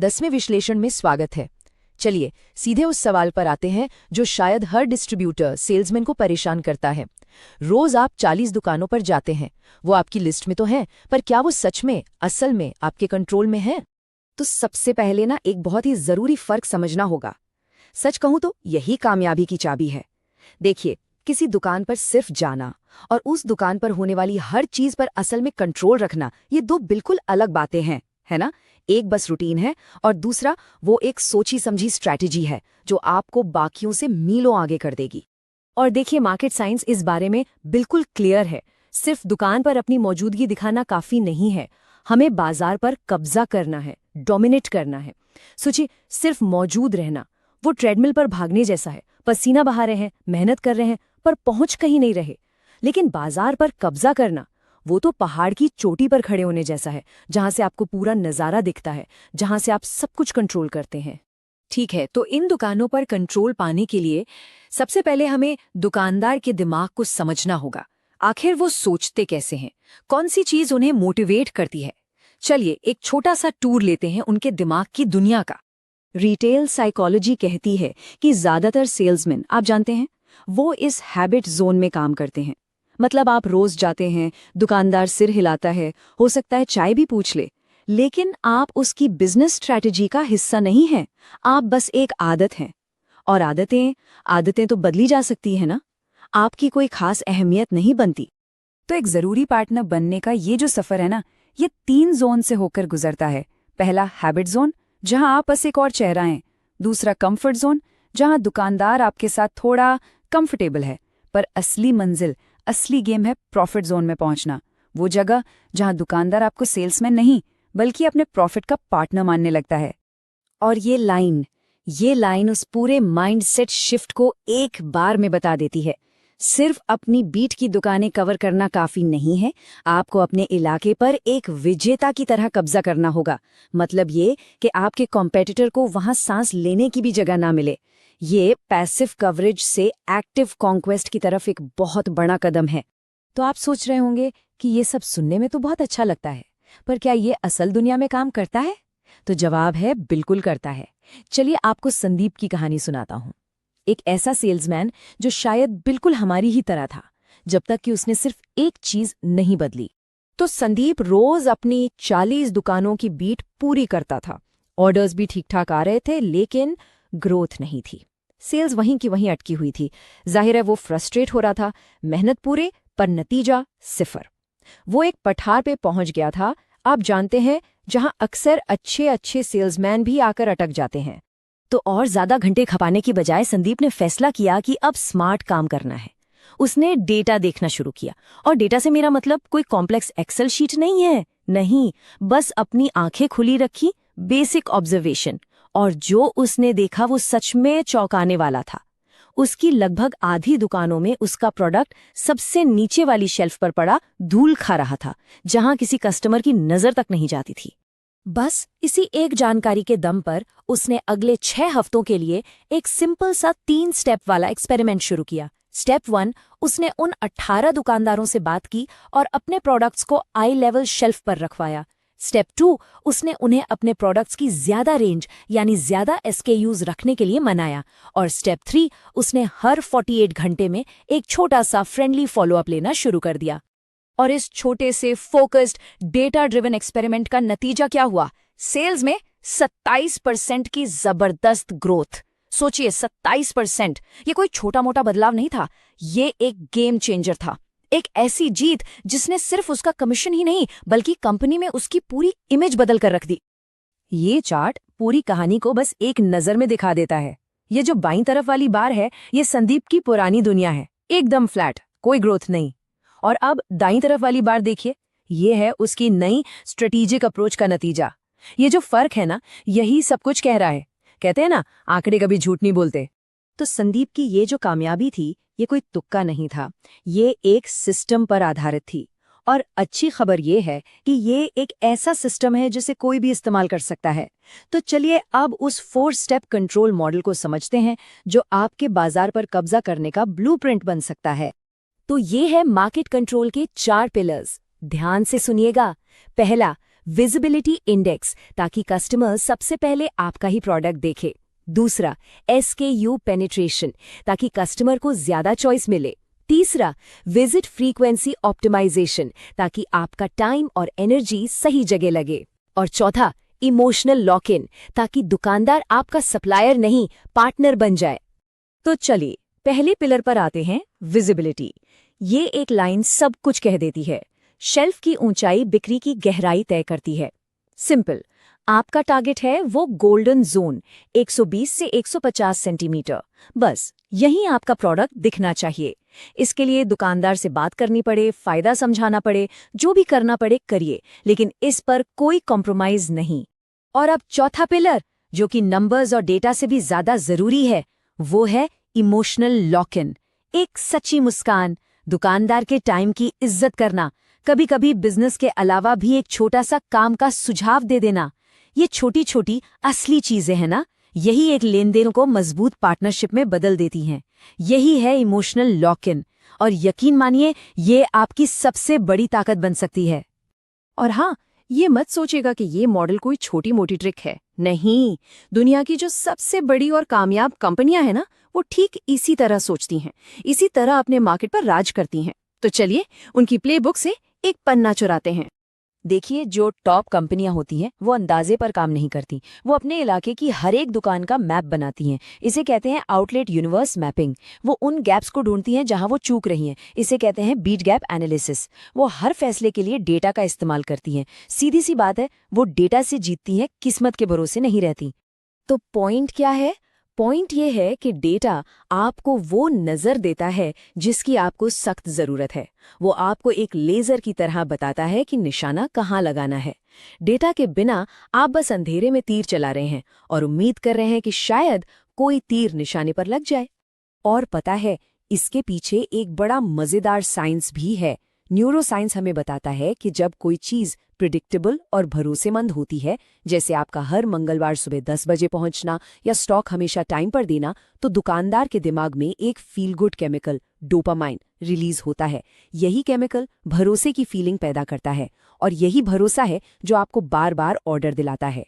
10वें विश्लेषण में स्वागत है। चलिए सीधे उस सवाल पर आते हैं जो शायद हर डिस्ट्रीब्यूटर सेल्समैन को परेशान करता है। रोज आप 40 दुकानों पर जाते हैं, वो आपकी लिस्ट में तो हैं, पर क्या वो सच में असल में आपके कंट्रोल में हैं? तो सबसे पहले एक बहुत ही जरूरी फर्क समझना होगा। सच कहूं तो यही कामयाबी की चाबी है। देखिए, किसी दुकान पर सिर्फ जाना और उस दुकान पर होने वाली हर चीज पर असल में कंट्रोल रखना, ये दो बिल्कुल अलग बातें हैं, है ना। एक बस रूटीन है और दूसरा वो एक सोची समझी स्ट्रैटेजी है जो आपको बाकियों से मीलों आगे कर देगी। और देखिए, मार्केट साइंस इस बारे में बिल्कुल क्लियर है। सिर्फ दुकान पर अपनी मौजूदगी दिखाना काफी नहीं है, हमें बाजार पर कब्जा करना है, डोमिनेट करना है। सोचिए, सिर्फ मौजूद रहना वो ट्रेडमिल पर भागने जैसा है। पसीना बहा रहे हैं, मेहनत कर रहे हैं, पर पहुंच कहीं नहीं रहे। लेकिन बाजार पर कब्जा करना वो तो पहाड़ की चोटी पर खड़े होने जैसा है, जहां से आपको पूरा नजारा दिखता है, जहां से आप सब कुछ कंट्रोल करते हैं। ठीक है, तो इन दुकानों पर कंट्रोल पाने के लिए सबसे पहले हमें दुकानदार के दिमाग को समझना होगा। आखिर वो सोचते कैसे हैं, कौन सी चीज उन्हें मोटिवेट करती है। चलिए एक छोटा सा टूर लेते हैं उनके दिमाग की दुनिया का। रिटेल साइकोलॉजी कहती है कि ज्यादातर सेल्समैन, आप जानते हैं, वो इस हैबिट जोन में काम करते हैं। मतलब आप रोज जाते हैं, दुकानदार सिर हिलाता है, हो सकता है चाय भी पूछ ले, लेकिन आप उसकी बिजनेस स्ट्रैटेजी का हिस्सा नहीं हैं। आप बस एक आदत हैं। और आदतें तो बदली जा सकती है ना। आपकी कोई खास अहमियत नहीं बनती। तो एक जरूरी पार्टनर बनने का ये जो सफर है ना, ये 3 जोन से होकर गुजरता है। पहला हैबिट जोन, जहां आप बस एक और चेहरा हैं। दूसरा कंफर्ट जोन, जहां दुकानदार आपके साथ थोड़ा कंफर्टेबल है, पर असली मंजिल, असली गेम है प्रॉफिट जोन में पहुंचना। वो जगह जहां दुकानदार आपको सेल्समैन नहीं बल्कि अपने प्रॉफिट का पार्टनर मानने लगता है। और ये लाइन उस पूरे माइंडसेट शिफ्ट को एक बार में बता देती है। सिर्फ अपनी बीट की दुकानें कवर करना काफी नहीं है, आपको अपने इलाके पर एक विजेता की तरह कब्जा करना होगा। मतलब ये कि आपके कॉम्पिटिटर को वहां सांस लेने की भी जगह ना मिले। ये पैसिव कवरेज से एक्टिव कॉन्क्वेस्ट की तरफ एक बहुत बड़ा कदम है। तो आप सोच रहे होंगे कि ये सब सुनने में तो बहुत अच्छा लगता है, पर क्या ये असल दुनिया में काम करता है? तो जवाब है, बिल्कुल करता है। चलिए आपको संदीप की कहानी सुनाता हूँ। एक ऐसा सेल्समैन जो शायद बिल्कुल हमारी ही तरह था, जब तक कि उसने सिर्फ एक चीज नहीं बदली। तो संदीप रोज अपनी 40 दुकानों की बीट पूरी करता था। ऑर्डर्स भी ठीक ठाक आ रहे थे, लेकिन ग्रोथ नहीं थी। सेल्स वहीं की वहीं अटकी हुई थी। जाहिर है वो फ्रस्ट्रेट हो रहा था। मेहनत पूरे, पर नतीजा 0। वो एक पठार पे पहुंच गया था, आप जानते हैं, जहां अक्सर अच्छे सेल्समैन भी आकर अटक जाते हैं। तो और ज्यादा घंटे खपाने की बजाय संदीप ने फैसला किया कि अब स्मार्ट काम करना है। उसने डेटा देखना शुरू किया। और डेटा से मेरा मतलब कोई कॉम्प्लेक्स एक्सेल शीट नहीं है, नहीं, बस अपनी आंखें खुली रखी, बेसिक ऑब्जर्वेशन। और जो उसने देखा वो सच में चौंकाने वाला था। उसकी लगभग आधी दुकानों में उसका प्रोडक्ट सबसे नीचे वाली शेल्फ पर पड़ा धूल खा रहा था, जहां किसी कस्टमर की नजर तक नहीं जाती थी। बस इसी एक जानकारी के दम पर उसने अगले 6 हफ्तों के लिए एक सिंपल सा 3 स्टेप वाला एक्सपेरिमेंट शुरू किया। स्टेप 1, उसने उन 18 दुकानदारों से बात की और अपने प्रोडक्ट्स को आई लेवल शेल्फ पर रखवाया। स्टेप 2, उसने उन्हें अपने प्रोडक्ट्स की ज्यादा रेंज यानी ज्यादा SKUs रखने के लिए मनाया। और स्टेप 3, उसने हर 48 घंटे में एक छोटा सा फ्रेंडली फॉलोअप लेना शुरू कर दिया। और इस छोटे से फोकस्ड डेटा ड्रिवन एक्सपेरिमेंट का नतीजा क्या हुआ? सेल्स में 27% की जबरदस्त ग्रोथ। सोचिए, 27%। ये कोई छोटा मोटा बदलाव नहीं था, ये एक गेम चेंजर था। एक ऐसी जीत जिसने सिर्फ उसका कमीशन ही नहीं बल्कि कंपनी में उसकी पूरी इमेज बदल कर रख दी। ये चार्ट पूरी कहानी को बस एक नजर में दिखा देता है। ये जो बाईं तरफ वाली बार है, ये संदीप की पुरानी दुनिया है, एकदम फ्लैट, कोई ग्रोथ नहीं। और अब दाईं तरफ वाली बार देखिए, ये है उसकी नई स्ट्रेटेजिक अप्रोच का नतीजा। ये जो फर्क है ना, यही सब कुछ कह रहा है। कहते हैं ना, आंकड़े कभी झूठ नहीं बोलते। तो संदीप की ये जो कामयाबी थी, ये कोई तुक्का नहीं था, ये एक सिस्टम पर आधारित थी। और अच्छी खबर ये है कि ये एक ऐसा सिस्टम है जिसे कोई भी इस्तेमाल कर सकता है। तो चलिए अब उस 4 स्टेप कंट्रोल मॉडल को समझते हैं जो आपके बाजार पर कब्जा करने का ब्लूप्रिंट बन सकता है। तो ये है मार्केट कंट्रोल के 4 पिलर्स। ध्यान से सुनिएगा। पहला, विजिबिलिटी इंडेक्स, ताकि कस्टमर सबसे पहले आपका ही प्रोडक्ट देखे। दूसरा, SKU पेनिट्रेशन, ताकि कस्टमर को ज्यादा चॉइस मिले। तीसरा, विजिट फ्रीक्वेंसी ऑप्टिमाइजेशन, ताकि आपका टाइम और एनर्जी सही जगह लगे। और चौथा, इमोशनल लॉक इन, ताकि दुकानदार आपका सप्लायर नहीं पार्टनर बन जाए। तो चलिए पहले पिलर पर आते हैं, विजिबिलिटी। ये एक लाइन सब कुछ कह देती है। शेल्फ की ऊंचाई बिक्री की गहराई तय करती है। सिंपल, आपका टारगेट है वो गोल्डन जोन, 120 से 150 सेंटीमीटर। बस यहीं आपका प्रोडक्ट दिखना चाहिए। इसके लिए दुकानदार से बात करनी पड़े, फायदा समझाना पड़े, जो भी करना पड़े करिए, लेकिन इस पर कोई कॉम्प्रोमाइज नहीं। और अब चौथा पिलर, जो कि नंबर्स और डेटा से भी ज्यादा जरूरी है, वो है इमोशनल लॉक इन। एक सच्ची मुस्कान, दुकानदार के टाइम की इज्जत करना, कभी कभी बिजनेस के अलावा भी एक छोटा सा काम का सुझाव दे देना। ये छोटी छोटी असली चीजें हैं ना, यही एक लेन देन को मजबूत पार्टनरशिप में बदल देती हैं। यही है इमोशनल लॉक इन, और यकीन मानिए ये आपकी सबसे बड़ी ताकत बन सकती है। और हाँ, ये मत सोचेगा कि ये मॉडल कोई छोटी मोटी ट्रिक है। नहीं, दुनिया की जो सबसे बड़ी और कामयाब कंपनियां हैं ना, वो ठीक इसी तरह सोचती हैं, इसी तरह अपने मार्केट पर राज करती हैं। तो चलिए उनकी प्लेबुक से एक पन्ना चुराते हैं। देखिए, जो टॉप कंपनियां होती हैं वो अंदाजे पर काम नहीं करती, वो अपने इलाके की हर एक दुकान का मैप बनाती हैं। इसे कहते हैं आउटलेट यूनिवर्स मैपिंग। वो उन गैप्स को ढूंढती हैं जहां वो चूक रही हैं। इसे कहते हैं बीट गैप एनालिसिस। वो हर फैसले के लिए डेटा का इस्तेमाल करती हैं। सीधी सी बात है, वो डेटा से जीतती हैं, किस्मत के भरोसे नहीं रहती। तो पॉइंट क्या है? पॉइंट ये है कि डेटा आपको वो नज़र देता है जिसकी आपको सख्त ज़रूरत है। वो आपको एक लेज़र की तरह बताता है कि निशाना कहाँ लगाना है। डेटा के बिना आप बस अंधेरे में तीर चला रहे हैं और उम्मीद कर रहे हैं कि शायद कोई तीर निशाने पर लग जाए। और पता है, इसके पीछे एक बड़ा मज़ेदार साइंस भी है। न्यूरोसाइंस हमें बताता है कि जब कोई चीज़ प्रिडिक्टेबल और भरोसेमंद होती है, जैसे आपका हर मंगलवार सुबह 10 बजे पहुंचना या स्टॉक हमेशा टाइम पर देना, तो दुकानदार के दिमाग में एक feel good chemical dopamine release होता है। यही केमिकल भरोसे की फीलिंग पैदा करता है, और यही भरोसा है जो आपको बार बार ऑर्डर दिलाता है।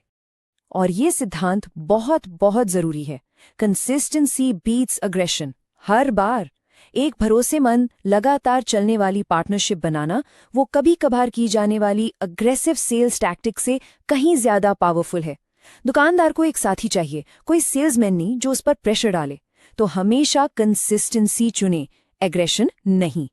और ये सिद्धांत बहुत बहुत जरूरी है। Consistency beats aggression. हर बार एक भरोसेमंद, लगातार चलने वाली पार्टनरशिप बनाना, वो कभी कभार की जाने वाली अग्रेसिव सेल्स टैक्टिक से कहीं ज्यादा पावरफुल है। दुकानदार को एक साथी चाहिए, कोई सेल्समैन नहीं जो उस पर प्रेशर डाले। तो हमेशा कंसिस्टेंसी चुने, एग्रेशन नहीं।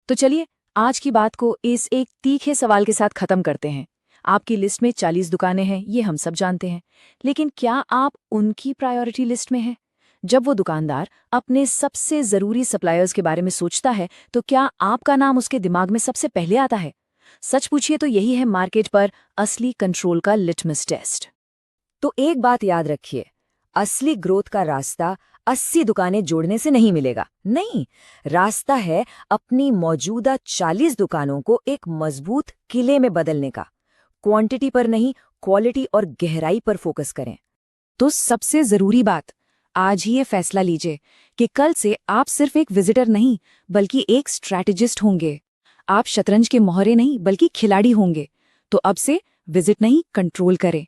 तो चलिए आज की बात को इस एक तीखे सवाल के साथ खत्म करते हैं। आपकी लिस्ट में 40 दुकानें हैं, ये हम सब जानते हैं, लेकिन क्या आप उनकी प्रायोरिटी लिस्ट में हैं? जब वो दुकानदार अपने सबसे ज़रूरी सप्लायर्स के बारे में सोचता है, तो क्या आपका नाम उसके दिमाग में सबसे पहले आता है? सच पूछिए तो यही है मार्केट पर असली कंट्रोल का लिटमस टेस्ट। तो एक बात याद रखिए, असली ग्रोथ का रास्ता 80 दुकानें जोड़ने से नहीं मिलेगा। नहीं, रास्ता है अपनी मौजूदा 40 दुकानों को एक मजबूत किले में बदलने का। क्वांटिटी पर नहीं, क्वालिटी और गहराई पर फोकस करें। तो सबसे ज़रूरी बात, आज ही ये फैसला लीजिए कि कल से आप सिर्फ एक विजिटर नहीं, बल्कि एक स्ट्रैटेजिस्ट होंगे। आप शतरंज के मोहरे नहीं, बल्कि खिलाड़ी होंगे। तो अब से विजिट नहीं, कंट्रोल करें।